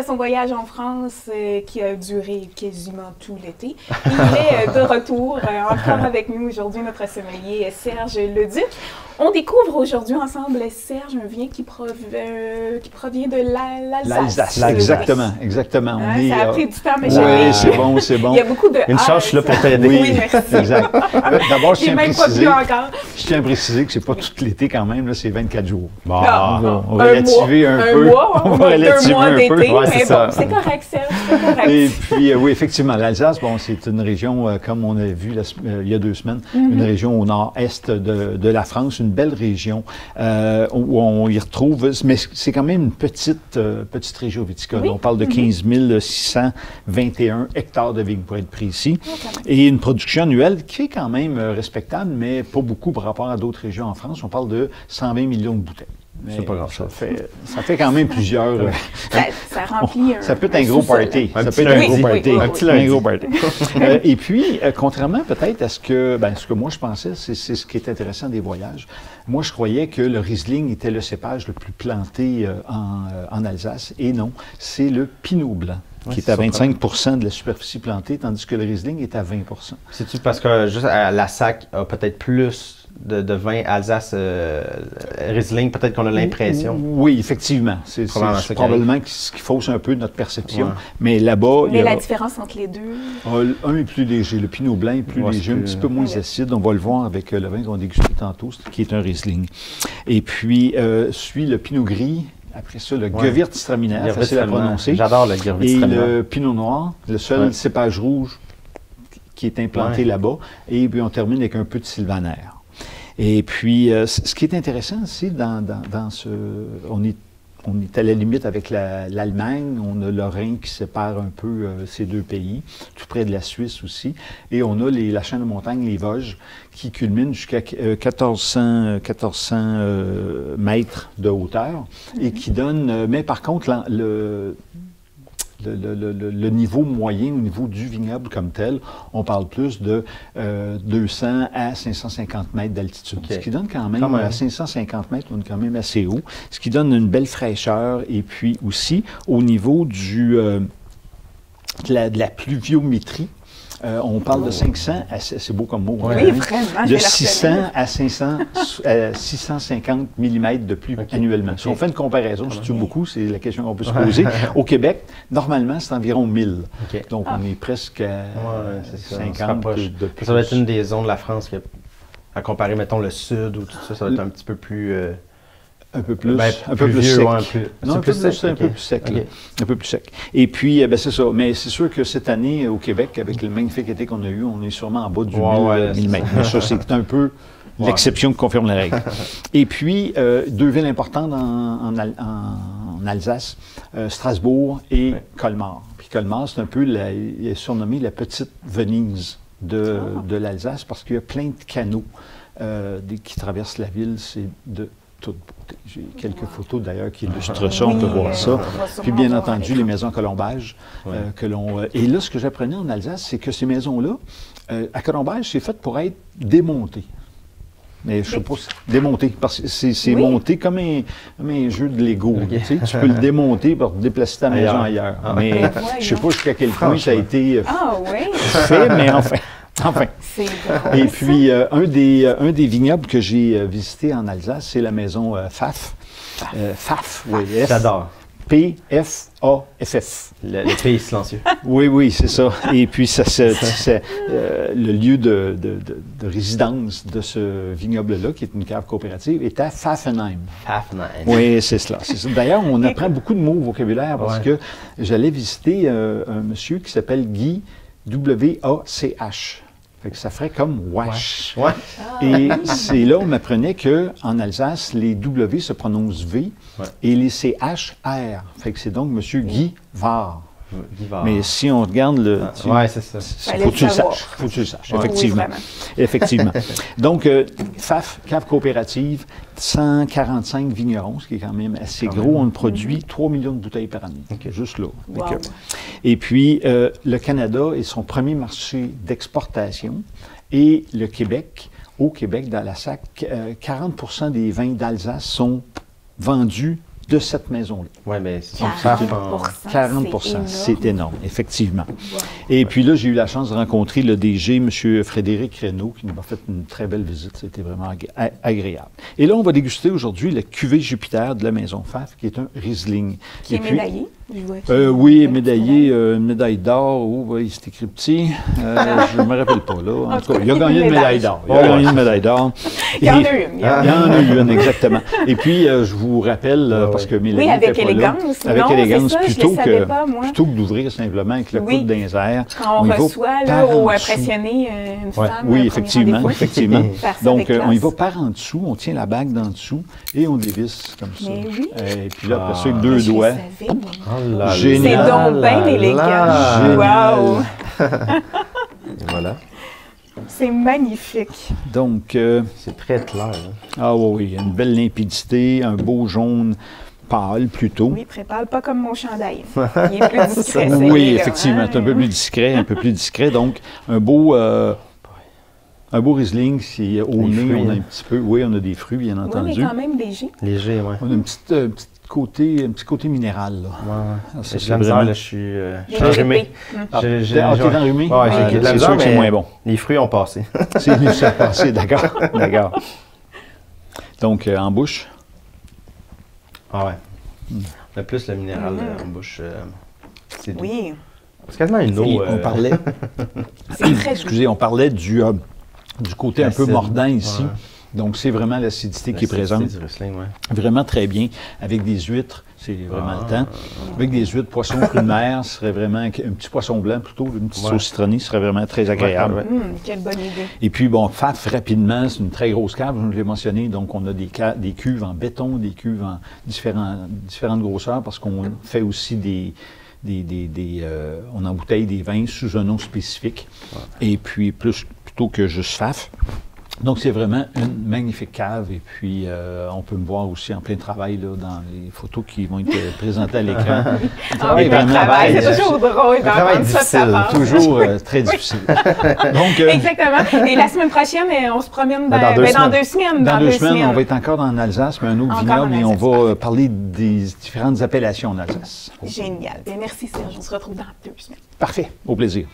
à son voyage en France qui a duré quasiment tout l'été. Il est de retour encore avec nous aujourd'hui, notre sommelier Serge Leduc. On découvre aujourd'hui ensemble, Serge, un vin qui provient de l'Alsace. Exactement, exactement. Ça a pris du temps, mais oui, c'est bon, c'est bon. Il y a beaucoup de Une chance, je suis là pour t'aider. Oui, merci. Exact. D'abord, je tiens à préciser que c'est pas tout l'été quand même, là, c'est 24 jours. Bon, on va relativer un peu. On va relativer un peu. Ouais, mais bon, c'est correct, Serge, c'est correct. Et puis, oui, effectivement, l'Alsace, bon, c'est une région, comme on a vu il y a 2 semaines, une région au nord-est de la France, une belle région où on y retrouve, mais c'est quand même une petite région viticole. Oui. On parle de 15 621 hectares de vignes, pour être précis, et une production annuelle qui est quand même respectable, mais pas beaucoup par rapport à d'autres régions en France. On parle de 120 millions de bouteilles. C'est pas grave. Ça fait quand même plusieurs... ça remplit un... Ça peut être un gros party. Ça peut être un gros party. Un gros party. Et puis, contrairement peut-être à ce que moi je pensais, c'est ce qui est intéressant des voyages. Moi, je croyais que le Riesling était le cépage le plus planté en Alsace. Et non, c'est le Pinot Blanc. Qui est à 25 de la superficie plantée, tandis que le Riesling est à 20 C'est-tu parce que juste la SAC a peut-être plus de vin Alsace Riesling, peut-être qu'on a l'impression? Oui, effectivement. C'est probablement ce qui fausse un peu notre perception. Ouais. Mais là-bas... Mais la différence entre les deux? Un est plus léger. Le Pinot Blanc est plus léger, un petit peu moins acide. On va le voir avec le vin qu'on a dégusté tantôt, qui est un Riesling. Et puis, suit le Pinot Gris. Après ça, le Gewürztraminer, facile à prononcer. J'adore le Gewürztraminer. Et le Pinot Noir, le seul cépage rouge qui est implanté là-bas. Et puis, on termine avec un peu de Sylvaner. Et puis, ce qui est intéressant, c'est dans ce... On est à la limite avec l'Allemagne, on a le Rhin qui sépare un peu ces deux pays, tout près de la Suisse aussi, et on a la chaîne de montagne, les Vosges, qui culmine jusqu'à 1400 mètres de hauteur, et qui donne, mais par contre, le niveau moyen au niveau du vignoble comme tel, on parle plus de 200 à 550 mètres d'altitude. Ce qui donne quand même, à 550 mètres, on est quand même assez haut, ce qui donne une belle fraîcheur. Et puis aussi, au niveau de la pluviométrie, on parle de 500 à, c'est beau comme mot, oui, vraiment, de 600 à 650 mm de pluie annuellement. Si on fait une comparaison, c'est beaucoup, c'est la question qu'on peut se poser. Au Québec, normalement, c'est environ 1000. Donc, on est presque à 50 de plus. Ça va être une des zones de la France à comparer, mettons, le sud ou tout ça, ça va être un petit peu plus... Un peu plus, un peu plus sec. Non, un peu plus sec. Un peu plus sec. Et puis, c'est ça. Mais c'est sûr que cette année, au Québec, avec le magnifique été qu'on a eu, on est sûrement en bas du 1000 mètres. Mais ça, c'est un peu l'exception qui confirme la règle. Et puis, 2 villes importantes en Alsace, Strasbourg et Colmar. Puis Colmar, c'est un peu, il est surnommé la petite Venise de l'Alsace parce qu'il y a plein de canaux qui traversent la ville. C'est de toute beauté. J'ai quelques photos d'ailleurs qui illustrent ça, on peut voir ça. Puis bien entendu, les maisons à colombage que l'on... Et là, ce que j'apprenais en Alsace, c'est que ces maisons-là, à colombage, c'est fait pour être démontées. Mais je ne sais pas, démonté, parce que c'est monté comme un jeu de Lego. Tu sais, tu peux le démonter pour déplacer ta maison ailleurs. Mais je ne sais pas jusqu'à quel point ça a été fait, mais enfin... Et puis, un des vignobles que j'ai visité en Alsace, c'est la maison Pfaff. Pfaff, oui. J'adore. P-F-A-F-F. Le pays silencieux. Oui, c'est ça. Et puis, le lieu de résidence de ce vignoble-là, qui est une cave coopérative, est à Pfaffenheim. Oui, c'est cela. D'ailleurs, on apprend beaucoup de mots au vocabulaire parce que j'allais visiter un monsieur qui s'appelle Guy W-A-C-H. Fait que ça ferait comme wash. Et c'est là où on m'apprenait qu'en Alsace, les W se prononcent V et les CH R. Fait que c'est donc M. Guy Var. Mais si on regarde le... c'est ça. Faut que tu le saches. Faut que tu le saches, effectivement. Effectivement. Donc, Pfaff, cave coopérative, 145 vignerons, ce qui est quand même assez gros. On produit 3 millions de bouteilles par année. Juste là. Et puis, le Canada est son premier marché d'exportation. Et le Québec, au Québec, dans la SAC, 40 des vins d'Alsace sont vendus de cette maison-là. Oui, mais c'est 40%. C'est énorme, effectivement. Wow. Et puis là, j'ai eu la chance de rencontrer le DG, M. Frédéric Reynaud, qui nous a fait une très belle visite. C'était vraiment agréable. Et là, on va déguster aujourd'hui la cuvée Jupiter de la maison Pfaff, qui est un Riesling. Qui est médaillé. Oui, médaillé, une médaille d'or. Oh, oui, c'est écrit petit. Je ne me rappelle pas, là. En tout cas, il a gagné une médaille d'or. Il a gagné une médaille d'or. Il y en a une. Il y en a eu une, exactement. Et puis, je vous rappelle, parce que Mélanie avec était pas là, élégance. avec Non, élégance, ça, plutôt que d'ouvrir simplement avec le coude dans les airs. Quand on reçoit, là, ou impressionner une femme. Oui, effectivement. Donc, on y va pas. par en dessous, on tient la bague d'en dessous et on dévisse comme ça. Mais oui. Et puis là, après ça, avec deux doigts. C'est donc bien élégant. Wow! Voilà. C'est magnifique. Donc, c'est très clair. Hein? Ah oui, il y a une belle limpidité, un beau jaune pâle plutôt. Oui, très pâle, pas comme mon chandail. Il est plus discret. Oui, effectivement, c'est un peu plus discret, un peu plus discret. Donc, un beau Riesling, c'est au nez, on a un petit peu, oui, on a des fruits, bien entendu. Oui, mais quand même léger. Léger, oui. On a un petit côté minéral, là. Ouais. Ça, j'ai la misère, là, je suis enrhumé. T'es enrhumé? Oui, j'ai de la misère, mais c'est moins bon. Les fruits ont passé. Ça a passé, d'accord. Donc, en bouche? Ah ouais. Le plus le minéral en bouche, c'est doux. Oui. C'est quasiment une eau. On parlait... Excusez, on parlait du côté un peu mordant ici. Ouais. Donc, c'est vraiment l'acidité qui est présente. Du Riesling, ouais. Vraiment très bien. Avec des huîtres, c'est vraiment le temps. Avec des huîtres, poissons, fruits de mer, ce serait vraiment un petit poisson blanc plutôt, une petite sauce citronnée, ce serait vraiment très agréable. Quelle bonne idée. Et puis, bon, Pfaff, rapidement, c'est une très grosse cave, je l'ai mentionné. Donc, on a des cuves en béton, des cuves en différentes grosseurs parce qu'on fait aussi on embouteille des vins sous un nom spécifique. Ouais. Et puis, plutôt que juste Pfaff. Donc, c'est vraiment une magnifique cave. Et puis, on peut me voir aussi en plein travail là, dans les photos qui vont être présentées à l'écran. C'est toujours drôle d'entendre ça. Toujours très difficile. Donc, exactement. Et la semaine prochaine, on se promène dans 2 semaines. Dans 2 semaines, on va être encore en Alsace, mais un autre vignoble, et on va parler des différentes appellations en Alsace. Génial. Bien, merci Serge. On se retrouve dans 2 semaines. Parfait. Au plaisir.